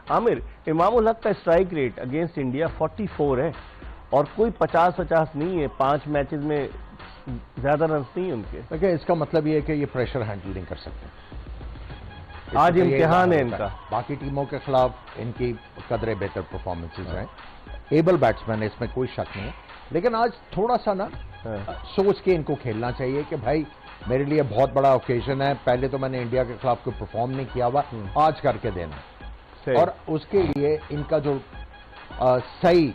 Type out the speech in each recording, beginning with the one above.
आमिर, इमाम उल हक का strike rate against India 44 है और कोई 50-50 नहीं है, 5 मैचेस में ज्यादा रन नहीं है उनके। देखिए, इसका मतलब ये है कि ये प्रेशर हैंडल नहीं कर सकते। आज इम्तिहान है इनका। बाकी टीमों के खिलाफ इनकी कदरे बेहतर परफॉर्मेंसेज हैं, एबल बैट्समैन है, इसमें कोई शक नहीं है, लेकिन आज थोड़ा सा ना सोच के इनको खेलना चाहिए कि भाई मेरे लिए बहुत बड़ा ओकेजन है, पहले तो मैंने इंडिया के खिलाफ कोई परफॉर्म नहीं किया हुआ, आज करके देना, और उसके लिए इनका जो सही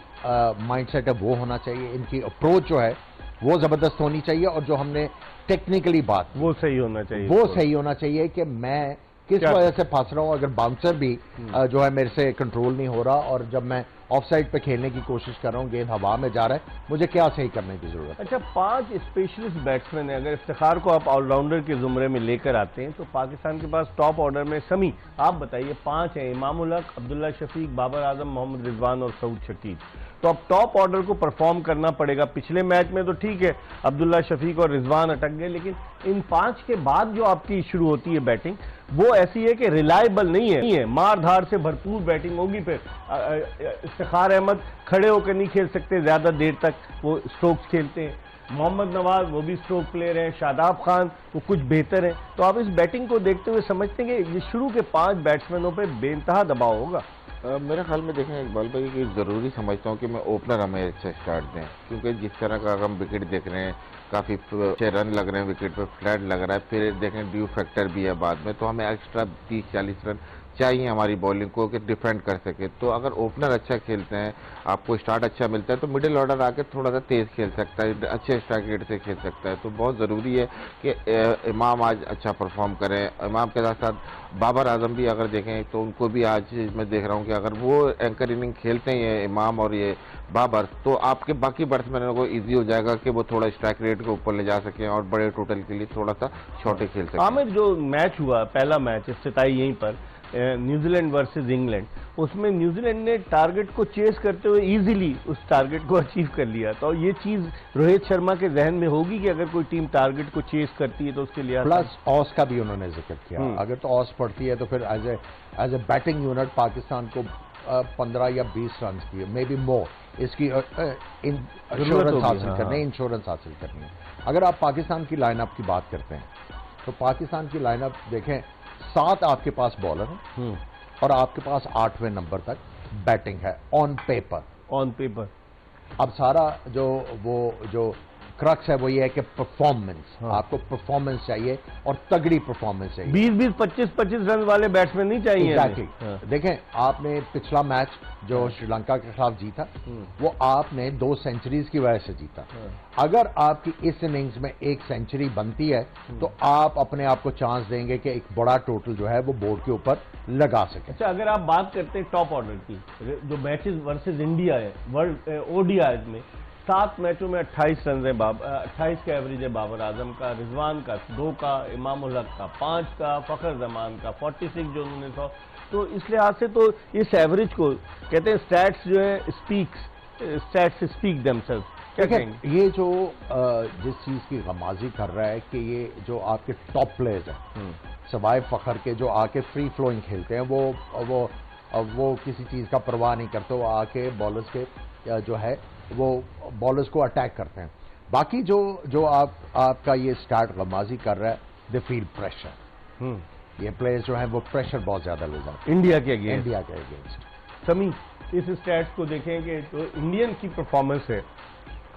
माइंडसेट है वो होना चाहिए, इनकी अप्रोच जो है वो जबरदस्त होनी चाहिए, और जो हमने टेक्निकली बात वो सही होना चाहिए, वो सही होना चाहिए कि मैं किस वजह से फंस रहा हूं। अगर बाउंसर भी जो है मेरे से कंट्रोल नहीं हो रहा, और जब मैं ऑफ साइड पे खेलने की कोशिश कर रहा हूं, गेंद हवा में जा रहा है, मुझे क्या सही करने की जरूरत है। अच्छा, 5 स्पेशलिस्ट बैट्समैन है, अगर इफ्तिखार को आप ऑलराउंडर के जुमरे में लेकर आते हैं तो पाकिस्तान के पास टॉप ऑर्डर में समी, आप बताइए, 5 हैं, इमाम उल हक, अब्दुल्ला शफीक, बाबर आजम, मोहम्मद रिजवान और सऊद शकील। तो अब टॉप ऑर्डर को परफॉर्म करना पड़ेगा। पिछले मैच में तो ठीक है अब्दुल्ला शफीक और रिजवान अटक गए, लेकिन इन 5 के बाद जो आपकी शुरू होती है बैटिंग, वो ऐसी है कि रिलायबल नहीं है, मार धार से भरपूर बैटिंग होगी। फिर इफ्तिखार अहमद खड़े होकर नहीं खेल सकते ज्यादा देर तक, वो स्ट्रोक्स खेलते हैं। मोहम्मद नवाज वो भी स्ट्रोक प्लेयर हैं, शादाब खान वो कुछ बेहतर हैं। तो आप इस बैटिंग को देखते हुए समझते हैं कि ये शुरू के 5 बैट्समैनों पर बेइंतहा दबाव होगा। मेरे ख्याल में देखें इकबाल भाई कि ज़रूरी समझता हूँ कि मैं ओपनर हमें अच्छा स्टार्ट दें, क्योंकि जिस तरह का हम विकेट देख रहे हैं, काफ़ी अच्छे रन लग रहे हैं विकेट पे, फ्लैट लग रहा है, फिर देखें ड्यू फैक्टर भी है बाद में, तो हमें एक्स्ट्रा 30-40 रन चाहिए हमारी बॉलिंग को कि डिफेंड कर सके। तो अगर ओपनर अच्छा खेलते हैं, आपको स्टार्ट अच्छा मिलता है, तो मिडिल ऑर्डर आके थोड़ा सा तेज़ खेल सकता है, अच्छे स्ट्राइक रेट से खेल सकता है। तो बहुत ज़रूरी है कि इमाम आज अच्छा परफॉर्म करें। इमाम के साथ साथ बाबर आजम भी अगर देखें तो उनको भी आज मैं देख रहा हूँ कि अगर वो एंकर इनिंग खेलते हैं, ये इमाम और ये बाबर, तो आपके बाकी बैट्समैनों को ईजी हो जाएगा कि वो थोड़ा स्ट्राइक रेट को ऊपर ले जा सकें और बड़े टोटल के लिए थोड़ा सा शॉर्टे खेल सकें। आमिर, जो मैच हुआ पहला मैच इफ्तिताई यहीं पर न्यूजीलैंड वर्सेस इंग्लैंड, उसमें न्यूजीलैंड ने टारगेट को चेस करते हुए इजीली उस टारगेट को अचीव कर लिया। तो ये चीज रोहित शर्मा के जहन में होगी कि अगर कोई टीम टारगेट को चेस करती है तो उसके लिए प्लस ऑस का भी उन्होंने जिक्र किया। अगर तो ऑस पड़ती है तो फिर as a batting unit Pakistan को 15 या 20 रन की, मे बी मोर, इसकी इंश्योरेंस हासिल करनी है। अगर आप पाकिस्तान की लाइनअप की बात करते हैं तो पाकिस्तान की लाइनअप देखें, 7 आपके पास बॉलर हैं और आपके पास 8वें नंबर तक बैटिंग है ऑन पेपर। अब सारा जो क्रक्स है वो ये है कि परफॉर्मेंस, आपको परफॉर्मेंस चाहिए और तगड़ी परफॉर्मेंस चाहिए। 20-20, 25-25 रन वाले बैट्समैन नहीं चाहिए। एग्जैक्टली। देखें, आपने पिछला मैच जो श्रीलंका के खिलाफ जीता, वो आपने 2 सेंचुरीज की वजह से जीता। अगर आपकी इस इनिंग्स में 1 सेंचुरी बनती है तो आप अपने आप को चांस देंगे कि एक बड़ा टोटल जो है वो बोर्ड के ऊपर लगा सके। अच्छा, अगर आप बात करते हैं टॉप ऑर्डर की, जो मैचेस वर्सेस इंडिया है वर्ल्ड ओडीआई में, 7 मैचों में 28 रन है, 28 का एवरेज है बाबर आजम का, रिजवान का 2 का, इमाम उल हक का 5 का, फखर जमान का 46 जो उन्होंने 100। तो इस लिहाज से तो इस एवरेज को कहते हैं स्टैट्स जो है स्टैट्स स्पीक देमसेल्फ। क्या कहेंगे? ये जो जिस चीज की गमाजी कर रहा है कि ये जो आपके टॉप प्लेयर्स हैं सवाए फखर के, जो आके फ्री फ्लोइंग खेलते हैं, वो किसी चीज का परवाह नहीं करते, वो आके बॉलर्स के जो है वो बॉलर्स को अटैक करते हैं। बाकी जो आपका ये स्टार्ट गमाजी कर रहा है, दे फील प्रेशर। ये प्लेयर्स जो हैं वो प्रेशर बहुत ज्यादा ले जाते हैं इंडिया के अगेंस्ट। समी, इस स्टैट्स को देखें कि तो इंडियन की परफॉर्मेंस है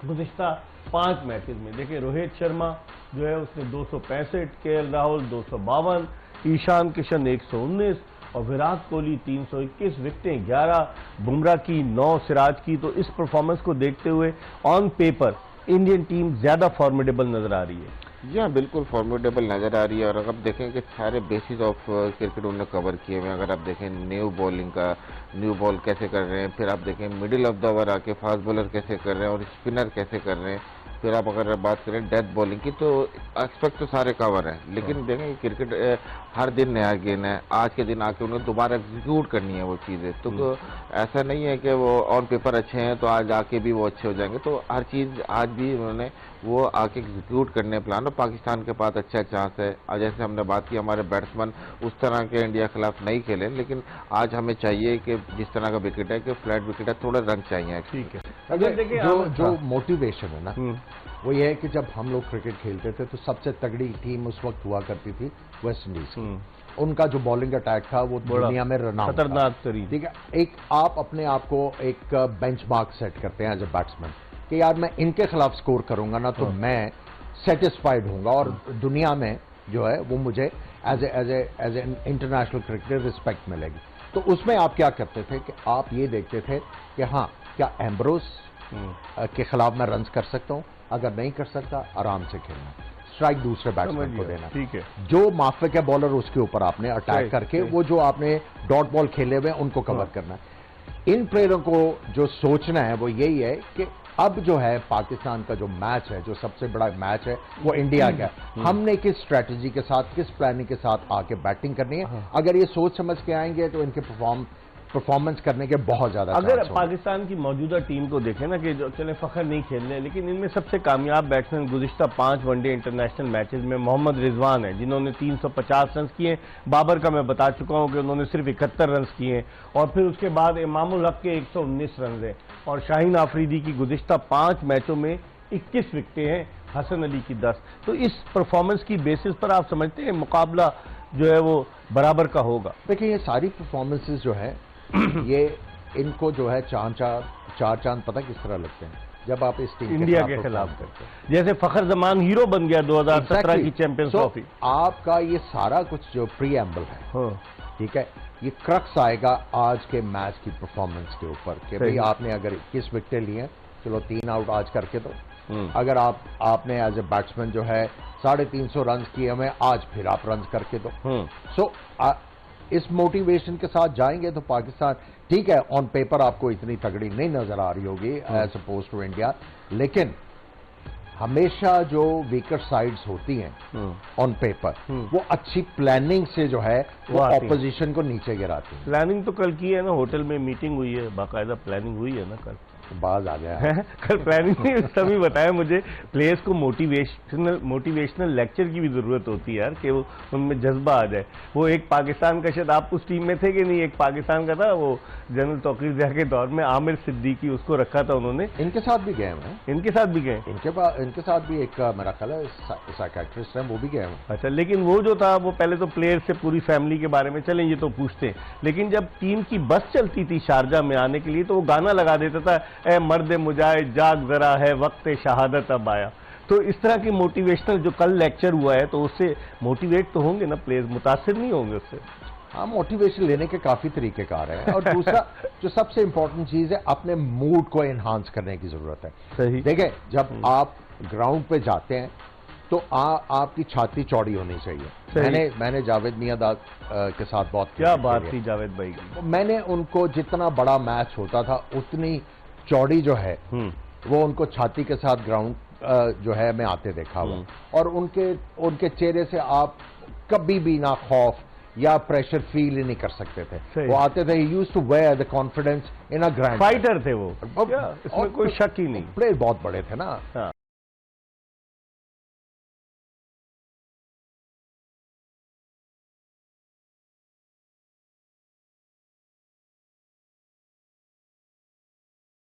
गुज़िश्ता 5 मैचेस में। देखिए, रोहित शर्मा जो है उसने 265, केएल राहुल 252, ईशान किशन 119 और विराट कोहली 321, विकेटें 11, बुमराह की 9, सिराज की। तो इस परफॉर्मेंस को देखते हुए ऑन पेपर इंडियन टीम ज्यादा फॉर्मिडेबल नजर आ रही है। जी हाँ, बिल्कुल फॉर्मिडेबल नज़र आ रही है। और अगर आप देखें कि सारे बेसिस ऑफ क्रिकेट उन्होंने कवर किए हुए हैं। अगर आप देखें न्यू बॉलिंग का, न्यू बॉल कैसे कर रहे हैं, फिर आप देखें मिडिल ऑफ द ओवर आके फास्ट बॉलर कैसे कर रहे हैं और स्पिनर कैसे कर रहे हैं, फिर आप अगर बात करें डेथ बॉलिंग की, तो एस्पेक्ट तो सारे कवर हैं। लेकिन देखें क्रिकेट हर दिन नया गेम है, आज के दिन आके उन्हें दोबारा एग्जीक्यूट करनी है वो चीज़ें। तो ऐसा नहीं है कि वो ऑन पेपर अच्छे हैं तो आज आके भी वो अच्छे हो जाएंगे। तो हर चीज़ आज भी उन्होंने वो आके एग्जीक्यूट करने प्लान, और पाकिस्तान के पास अच्छा चांस है। और जैसे हमने बात की, हमारे बैट्समैन उस तरह के इंडिया के खिलाफ नहीं खेले, लेकिन आज हमें चाहिए कि जिस तरह का विकेट है कि फ्लैट विकेट है, थोड़े रन चाहिए। ठीक है, अगर देखिए जो मोटिवेशन है ना, वो ये है कि जब हम लोग क्रिकेट खेलते थे तो सबसे तगड़ी टीम उस वक्त हुआ करती थी वेस्ट इंडीज की। उनका जो बॉलिंग अटैक था वो दुनिया में रनाउंड, खतरनाक तरीन। ठीक है, एक आप अपने आप को एक बेंचमार्क सेट करते हैं एज ए बैट्समैन कि यार मैं इनके खिलाफ स्कोर करूंगा ना तो मैं सेटिस्फाइड होऊंगा और दुनिया में जो है वो मुझे as a international cricketer respect मिलेगी। तो उसमें आप क्या करते थे कि आप ये देखते थे कि हाँ, क्या एम्ब्रोस के खिलाफ मैं रन कर सकता हूं, अगर नहीं कर सकता आराम से खेलना, स्ट्राइक दूसरे बैट्समैन को देना। ठीक है, जो माफिक है बॉलर उसके ऊपर आपने अटैक करके वो जो आपने डॉट बॉल खेले हुए उनको कवर करना है। इन प्लेयरों को जो सोचना है वो यही है कि अब जो है पाकिस्तान का जो मैच है, जो सबसे बड़ा मैच है वो इंडिया का है। हमने किस स्ट्रेटजी के साथ, किस प्लानिंग के साथ आके बैटिंग करनी है, अगर ये सोच समझ के आएंगे तो इनके परफॉर्मेंस करने के बहुत ज्यादा अगर पाकिस्तान की मौजूदा टीम को देखें ना कि जो चले फखर नहीं खेल रहे, लेकिन इनमें सबसे कामयाब बैट्समैन गुज़िश्ता 5 वनडे इंटरनेशनल मैचेस में मोहम्मद रिजवान है, जिन्होंने 350 रन किए। बाबर का मैं बता चुका हूं कि उन्होंने सिर्फ 71 रन किए, और फिर उसके बाद इमामुल हक के 119 रन है, और शाहीन आफरीदी की गुज़िश्ता 5 मैचों में 21 विकेटें हैं, हसन अली की 10। तो इस परफॉर्मेंस की बेसिस पर आप समझते हैं मुकाबला जो है वो बराबर का होगा? देखिए, ये सारी परफॉर्मेंसेस जो है ये इनको जो है चार चांद पता किस तरह लगते हैं जब आप इस टीम इंडिया के खिलाफ करते हैं। जैसे फखर जमान हीरो बन गया 2017 की चैंपियंस ट्रॉफी। आपका ये सारा कुछ जो प्रीएम्बल है, ठीक है, ये क्रक्स आएगा आज के मैच की परफॉर्मेंस के ऊपर कि भाई आपने अगर 21 विकेटें ली हैं, चलो 3 आउट आज करके दो। अगर आपने एज ए बैट्समैन जो है 350 रन किए हमें, आज फिर आप रन करके दो। सो इस मोटिवेशन के साथ जाएंगे तो पाकिस्तान, ठीक है, ऑन पेपर आपको इतनी तगड़ी नहीं नजर आ रही होगी एज अपोज टू इंडिया, लेकिन हमेशा जो वीकर साइड्स होती हैं ऑन पेपर वो अच्छी प्लानिंग से जो है वो ऑपोजिशन को नीचे गिराती है। प्लानिंग तो कल की है ना, होटल में मीटिंग हुई है, बाकायदा प्लानिंग हुई है ना कल। बाज आ गया कल प्लानिंग नहीं, तभी बताया मुझे प्लेयर्स को मोटिवेशनल लेक्चर की भी जरूरत होती है यार, कि वो उनमें जज्बा आ जाए। वो एक पाकिस्तान का, शायद आप उस टीम में थे कि नहीं, एक पाकिस्तान का था वो जनरल तौकीर के दौर में, आमिर सिद्दीकी, उसको रखा था उन्होंने। इनके साथ भी गए हैं, इनके साथ भी गए, इनके साथ भी एक मेरा ख्याल है साइकियाट्रिस्ट है, वो भी गए हैं। अच्छा, लेकिन वो जो था वो पहले तो प्लेयर से पूरी फैमिली के बारे में चलें ये तो पूछते हैं, लेकिन जब टीम की बस चलती थी शारजा में आने के लिए तो वो गाना लगा देता था, ए मर्द मुजाहिद जाग जरा है वक्त शहादत अब आया। तो इस तरह की मोटिवेशनल जो कल लेक्चर हुआ है, तो उससे मोटिवेट तो होंगे ना प्लेयर्स, मुतासिर नहीं होंगे उससे? हाँ, मोटिवेशन लेने के काफी तरीकेकार है। और दूसरा जो सबसे इंपॉर्टेंट चीज है, अपने मूड को एनहांस करने की जरूरत है। सही। देखिए, जब आप ग्राउंड पे जाते हैं तो आपकी छाती चौड़ी होनी चाहिए। मैंने जावेद मियांदाद के साथ क्या बात थी जावेद भाई की। मैंने उनको जितना बड़ा मैच होता था उतनी चौड़ी जो है वो उनको छाती के साथ ग्राउंड जो है मैं आते देखा हुआ, और उनके चेहरे से आप कभी भी ना खौफ या प्रेशर फील ही नहीं कर सकते थे। वो आते थे, used to wear the confidence in a grand fighter थे वो, इसमें कोई शक ही नहीं। प्लेयर बहुत बड़े थे ना।